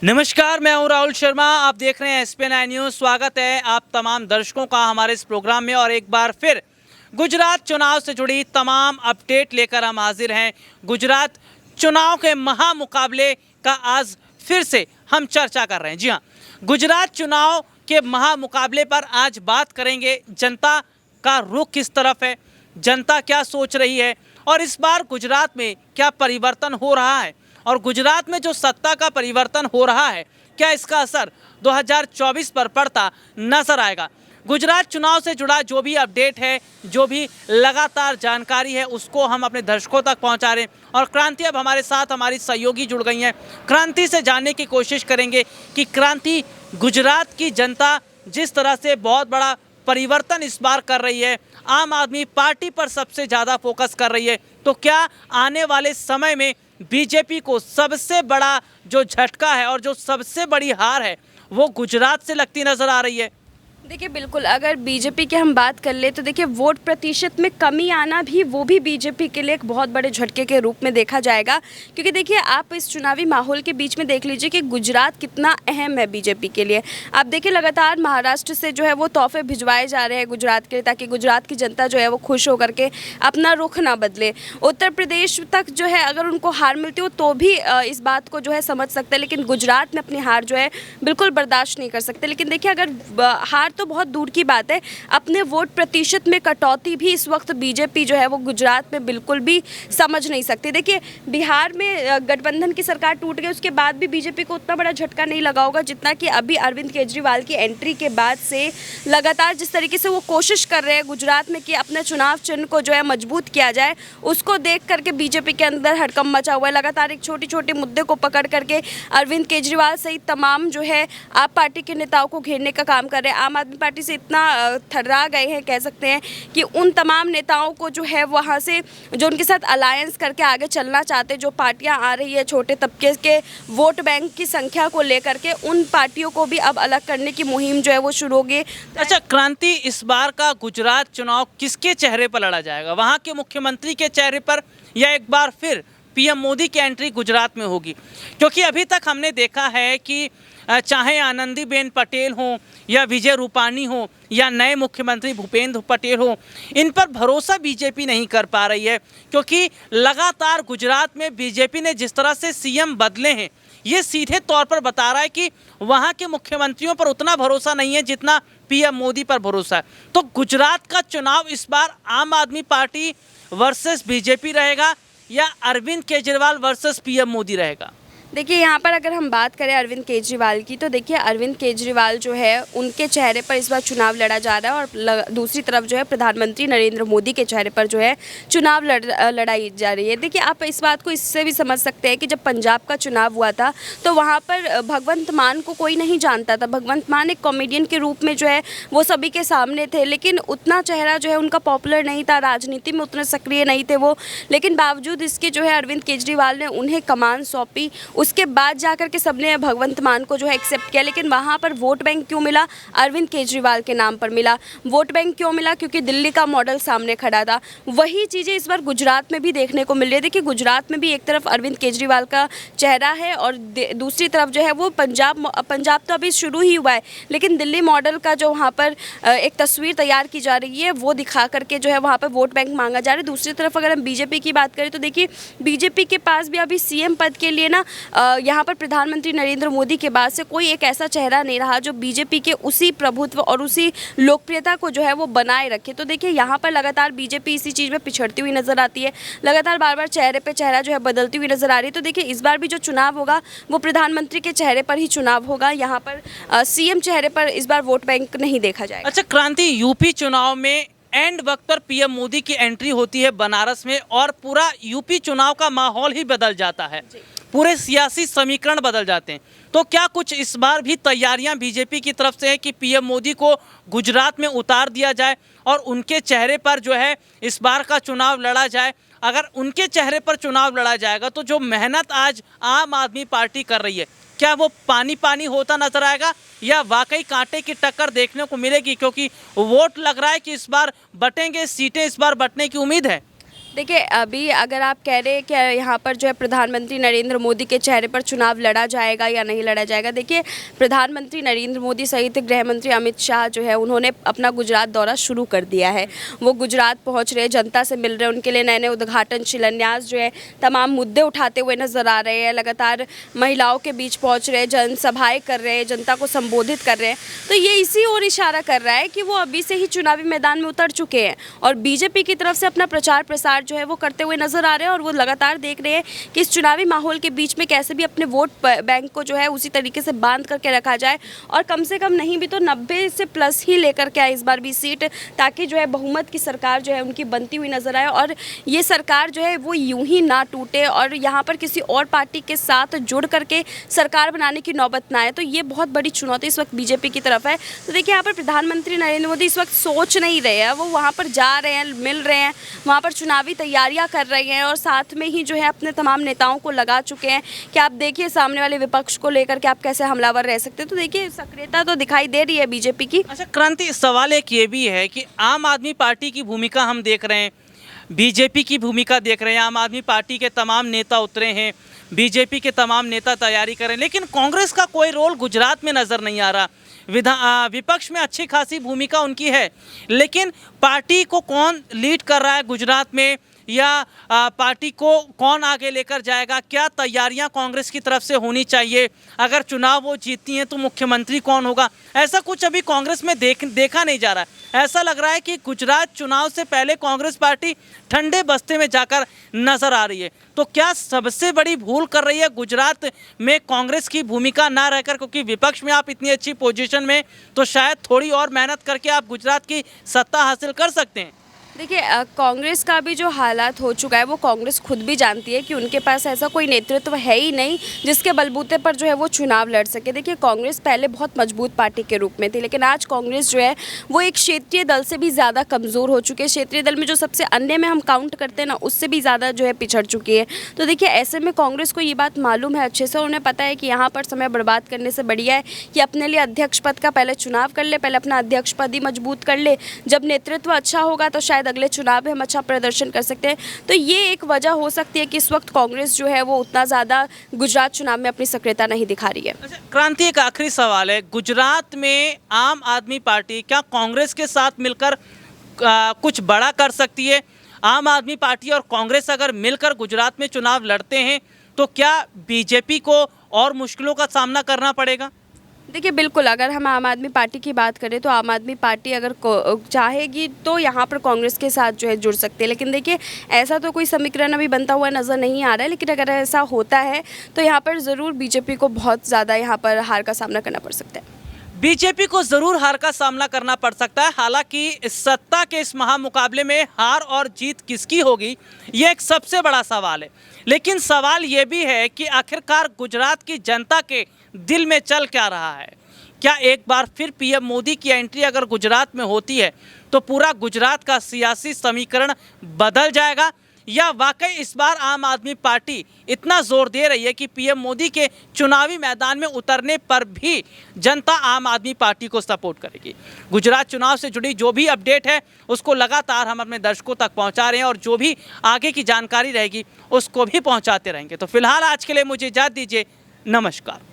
नमस्कार, मैं हूं राहुल शर्मा। आप देख रहे हैं SPN न्यूज़। स्वागत है आप तमाम दर्शकों का हमारे इस प्रोग्राम में। और एक बार फिर गुजरात चुनाव से जुड़ी तमाम अपडेट लेकर हम हाजिर हैं। गुजरात चुनाव के महामुकाबले का आज फिर से हम चर्चा कर रहे हैं। जी हाँ, गुजरात चुनाव के महामुकाबले पर आज बात करेंगे। जनता का रुख किस तरफ है, जनता क्या सोच रही है और इस बार गुजरात में क्या परिवर्तन हो रहा है, और गुजरात में जो सत्ता का परिवर्तन हो रहा है क्या इसका असर 2024 पर पड़ता नजर आएगा। गुजरात चुनाव से जुड़ा जो भी अपडेट है, जो भी लगातार जानकारी है, उसको हम अपने दर्शकों तक पहुंचा रहे हैं। और क्रांति अब हमारे साथ हमारी सहयोगी जुड़ गई हैं। क्रांति से जानने की कोशिश करेंगे कि क्रांति, गुजरात की जनता जिस तरह से बहुत बड़ा परिवर्तन इस बार कर रही है, आम आदमी पार्टी पर सबसे ज़्यादा फोकस कर रही है, तो क्या आने वाले समय में बीजेपी को सबसे बड़ा जो झटका है और जो सबसे बड़ी हार है वो गुजरात से लगती नजर आ रही है? देखिए बिल्कुल, अगर बीजेपी की हम बात कर ले तो देखिए वोट प्रतिशत में कमी आना भी वो भी बीजेपी के लिए एक बहुत बड़े झटके के रूप में देखा जाएगा। क्योंकि देखिए आप इस चुनावी माहौल के बीच में देख लीजिए कि गुजरात कितना अहम है बीजेपी के लिए। आप देखिए लगातार महाराष्ट्र से जो है वो तोहफे भिजवाए जा रहे हैं गुजरात के लिए, ताकि गुजरात की जनता जो है वो खुश होकर के अपना रुख ना बदले। उत्तर प्रदेश तक जो है अगर उनको हार मिलती हो तो भी इस बात को जो है समझ सकते हैं, लेकिन गुजरात में अपनी हार जो है बिल्कुल बर्दाश्त नहीं कर सकते। लेकिन देखिए अगर हार तो बहुत दूर की बात है, अपने वोट प्रतिशत में कटौती भी इस वक्त बीजेपी जो है वो गुजरात में बिल्कुल भी समझ नहीं सकती। देखिए बिहार में गठबंधन की सरकार टूट गई, उसके बाद भी बीजेपी को उतना बड़ा झटका नहीं लगा होगा जितना कि अभी अरविंद केजरीवाल की एंट्री के बाद से लगातार जिस तरीके से वो कोशिश कर रहे हैं गुजरात में कि अपने चुनाव चिन्ह को जो है मजबूत किया जाए, उसको देख करके बीजेपी के अंदर हड़कंप मचा हुआ है। लगातार एक छोटी छोटी मुद्दे को पकड़ करके अरविंद केजरीवाल सहित तमाम जो है आप पार्टी के नेताओं को घेरने का काम कर रहे हैं। आम आदमी पार्टी से इतना थर्रा गए हैं, कह सकते हैं कि उन तमाम नेताओं को जो है वहाँ से जो उनके साथ अलायंस करके आगे चलना चाहते, जो पार्टियां आ रही है छोटे तबके के वोट बैंक की संख्या को लेकर के, उन पार्टियों को भी अब अलग करने की मुहिम जो है वो शुरू होगी। अच्छा क्रांति, इस बार का गुजरात चुनाव किसके चेहरे पर लड़ा जाएगा? वहां के मुख्यमंत्री के चेहरे पर, या एक बार फिर PM मोदी की एंट्री गुजरात में होगी? क्योंकि अभी तक हमने देखा है कि चाहे आनंदीबेन पटेल हो या विजय रूपानी हो या नए मुख्यमंत्री भूपेंद्र पटेल हो, इन पर भरोसा बीजेपी नहीं कर पा रही है। क्योंकि लगातार गुजरात में बीजेपी ने जिस तरह से CM बदले हैं, ये सीधे तौर पर बता रहा है कि वहाँ के मुख्यमंत्रियों पर उतना भरोसा नहीं है जितना PM मोदी पर भरोसा है। तो गुजरात का चुनाव इस बार आम आदमी पार्टी वर्सेस बीजेपी रहेगा या अरविंद केजरीवाल वर्सेस PM मोदी रहेगा? देखिए यहाँ पर अगर हम बात करें अरविंद केजरीवाल की, तो देखिए अरविंद केजरीवाल जो है उनके चेहरे पर इस बार चुनाव लड़ा जा रहा है, और दूसरी तरफ जो है प्रधानमंत्री नरेंद्र मोदी के चेहरे पर जो है चुनाव लड़ाई जा रही है। देखिए आप इस बात को इससे भी समझ सकते हैं कि जब पंजाब का चुनाव हुआ था तो वहाँ पर भगवंत मान को कोई नहीं जानता था। भगवंत मान एक कॉमेडियन के रूप में जो है वो सभी के सामने थे, लेकिन उतना चेहरा जो है उनका पॉपुलर नहीं था, राजनीति में उतने सक्रिय नहीं थे वो। लेकिन बावजूद इसके जो है अरविंद केजरीवाल ने उन्हें कमान सौंपी, उसके बाद जाकर के सबने भगवंत मान को जो है एक्सेप्ट किया। लेकिन वहाँ पर वोट बैंक क्यों मिला? अरविंद केजरीवाल के नाम पर मिला। वोट बैंक क्यों मिला? क्योंकि दिल्ली का मॉडल सामने खड़ा था। वही चीज़ें इस बार गुजरात में भी देखने को मिल रही है। देखिए गुजरात में भी एक तरफ अरविंद केजरीवाल का चेहरा है और दूसरी तरफ जो है वो पंजाब तो अभी शुरू ही हुआ है, लेकिन दिल्ली मॉडल का जो वहाँ पर एक तस्वीर तैयार की जा रही है वो दिखा करके जो है वहाँ पर वोट बैंक मांगा जा रहा है। दूसरी तरफ अगर हम बीजेपी की बात करें तो देखिए बीजेपी के पास भी अभी CM पद के लिए ना यहाँ पर प्रधानमंत्री नरेंद्र मोदी के बाद से कोई एक ऐसा चेहरा नहीं रहा जो बीजेपी के उसी प्रभुत्व और उसी लोकप्रियता को जो है वो बनाए रखे। तो देखिए यहाँ पर लगातार बीजेपी इसी चीज़ में पिछड़ती हुई नजर आती है, लगातार बार बार चेहरे पे चेहरा जो है बदलती हुई नजर आ रही है। तो देखिए इस बार भी जो चुनाव होगा वो प्रधानमंत्री के चेहरे पर ही चुनाव होगा, यहाँ पर CM चेहरे पर इस बार वोट बैंक नहीं देखा जाएगा। अच्छा क्रांति, यूपी चुनाव में एंड वक्त पर PM मोदी की एंट्री होती है बनारस में और पूरा यूपी चुनाव का माहौल ही बदल जाता है, पूरे सियासी समीकरण बदल जाते हैं। तो क्या कुछ इस बार भी तैयारियां बीजेपी की तरफ से है कि PM मोदी को गुजरात में उतार दिया जाए और उनके चेहरे पर जो है इस बार का चुनाव लड़ा जाए? अगर उनके चेहरे पर चुनाव लड़ा जाएगा तो जो मेहनत आज आम आदमी पार्टी कर रही है, क्या वो पानी पानी होता नजर आएगा या वाकई कांटे की टक्कर देखने को मिलेगी? क्योंकि वोट लग रहा है कि इस बार बटेंगे, सीटें इस बार बटने की उम्मीद है। देखिए, अभी अगर आप कह रहे हैं कि यहाँ पर जो है प्रधानमंत्री नरेंद्र मोदी के चेहरे पर चुनाव लड़ा जाएगा या नहीं लड़ा जाएगा, देखिए प्रधानमंत्री नरेंद्र मोदी सहित गृह मंत्री अमित शाह जो है उन्होंने अपना गुजरात दौरा शुरू कर दिया है। वो गुजरात पहुँच रहे, जनता से मिल रहे हैं, उनके लिए नए नए उद्घाटन शिलान्यास जो है तमाम मुद्दे उठाते हुए नजर आ रहे हैं। लगातार महिलाओं के बीच पहुँच रहे हैं, जनसभाएँ कर रहे हैं, जनता को संबोधित कर रहे हैं। तो ये इसी ओर इशारा कर रहा है कि वो अभी से ही चुनावी मैदान में उतर चुके हैं और बीजेपी की तरफ से अपना प्रचार प्रसार जो है वो करते हुए नजर आ रहे हैं। और वो लगातार देख रहे हैं कि इस चुनावी माहौल के बीच में कैसे भी अपने वोट बैंक को जो है उसी तरीके से बांध करके रखा जाए और कम से कम नहीं भी तो 90 से प्लस ही लेकर के आए इस बार भी सीट, ताकि जो है बहुमत की सरकार जो है उनकी बनती हुई नजर आए और ये सरकार जो है वो यूं ही ना टूटे और यहाँ पर किसी और पार्टी के साथ जुड़ करके सरकार बनाने की नौबत ना आए। तो ये बहुत बड़ी चुनौती इस वक्त बीजेपी की तरफ है। तो देखिए, यहाँ पर प्रधानमंत्री नरेंद्र मोदी इस वक्त सोच नहीं रहे हैं, वो वहाँ पर जा रहे हैं, मिल रहे हैं, वहाँ पर चुनावी तैयारियां कर रहे हैं और साथ में ही जो है अपने तमाम नेताओं को लगा चुके हैं कि आप देखिए सामने वाले विपक्ष को लेकर के आप कैसे हमलावर रह सकते हैं। तो देखिए, सक्रियता तो दिखाई दे रही है बीजेपी की। अच्छा क्रांति, सवाल एक ये भी है कि आम आदमी पार्टी की भूमिका हम देख रहे हैं, बीजेपी की भूमिका देख रहे हैं, आम आदमी पार्टी के तमाम नेता उतरे हैं, बीजेपी के तमाम नेता तैयारी कर रहे हैं, लेकिन कांग्रेस का कोई रोल गुजरात में नज़र नहीं आ रहा। विपक्ष में अच्छी खासी भूमिका उनकी है, लेकिन पार्टी को कौन लीड कर रहा है गुजरात में या पार्टी को कौन आगे लेकर जाएगा, क्या तैयारियां कांग्रेस की तरफ से होनी चाहिए, अगर चुनाव वो जीतती हैं तो मुख्यमंत्री कौन होगा, ऐसा कुछ अभी कांग्रेस में देखा नहीं जा रहा है। ऐसा लग रहा है कि गुजरात चुनाव से पहले कांग्रेस पार्टी ठंडे बस्ते में जाकर नजर आ रही है। तो क्या सबसे बड़ी भूल कर रही है गुजरात में कांग्रेस की भूमिका ना रहकर, क्योंकि विपक्ष में आप इतनी अच्छी पोजीशन में तो शायद थोड़ी और मेहनत करके आप गुजरात की सत्ता हासिल कर सकते हैं। देखिए, कांग्रेस का भी जो हालात हो चुका है वो कांग्रेस खुद भी जानती है कि उनके पास ऐसा कोई नेतृत्व है ही नहीं जिसके बलबूते पर जो है वो चुनाव लड़ सके। देखिए, कांग्रेस पहले बहुत मजबूत पार्टी के रूप में थी, लेकिन आज कांग्रेस जो है वो एक क्षेत्रीय दल से भी ज़्यादा कमज़ोर हो चुकी है। क्षेत्रीय दल में जो सबसे अन्य में हम काउंट करते हैं ना, उससे भी ज़्यादा जो है पिछड़ चुकी है। तो देखिए, ऐसे में कांग्रेस को ये बात मालूम है अच्छे से, उन्हें पता है कि यहाँ पर समय बर्बाद करने से बढ़िया है कि अपने लिए अध्यक्ष पद का पहले चुनाव कर ले, पहले अपना अध्यक्ष पद ही मजबूत कर ले। जब नेतृत्व अच्छा होगा तो शायद अगले चुनाव में हम अच्छा प्रदर्शन कर सकते हैं। तो ये एक वजह हो सकती है कि इस वक्त कांग्रेस जो है वो उतना ज़्यादा गुजरात चुनाव में अपनी सक्रियता नहीं दिखा रही है। अच्छा क्रांति, एक आखिरी सवाल है, गुजरात में आम आदमी पार्टी क्या कांग्रेस के साथ मिलकर कुछ बड़ा कर सकती है? आम आदमी पार्टी और कांग्रेस अगर मिलकर गुजरात में चुनाव लड़ते हैं तो क्या बीजेपी को और मुश्किलों का सामना करना पड़ेगा? देखिए, बिल्कुल, अगर हम आम आदमी पार्टी की बात करें तो आम आदमी पार्टी अगर चाहेगी तो यहाँ पर कांग्रेस के साथ जो है जुड़ सकती है। लेकिन देखिए, ऐसा तो कोई समीकरण अभी बनता हुआ नज़र नहीं आ रहा है, लेकिन अगर ऐसा होता है तो यहाँ पर ज़रूर बीजेपी को बहुत ज़्यादा यहाँ पर हार का सामना करना पड़ सकता है। बीजेपी को जरूर हार का सामना करना पड़ सकता है। हालांकि इस सत्ता के इस महामुकाबले में हार और जीत किसकी होगी, ये एक सबसे बड़ा सवाल है। लेकिन सवाल ये भी है कि आखिरकार गुजरात की जनता के दिल में चल क्या रहा है। क्या एक बार फिर पीएम मोदी की एंट्री अगर गुजरात में होती है तो पूरा गुजरात का सियासी समीकरण बदल जाएगा, या वाकई इस बार आम आदमी पार्टी इतना जोर दे रही है कि पीएम मोदी के चुनावी मैदान में उतरने पर भी जनता आम आदमी पार्टी को सपोर्ट करेगी? गुजरात चुनाव से जुड़ी जो भी अपडेट है उसको लगातार हम अपने दर्शकों तक पहुंचा रहे हैं और जो भी आगे की जानकारी रहेगी उसको भी पहुंचाते रहेंगे। तो फिलहाल आज के लिए मुझे इजाज़त दीजिए, नमस्कार।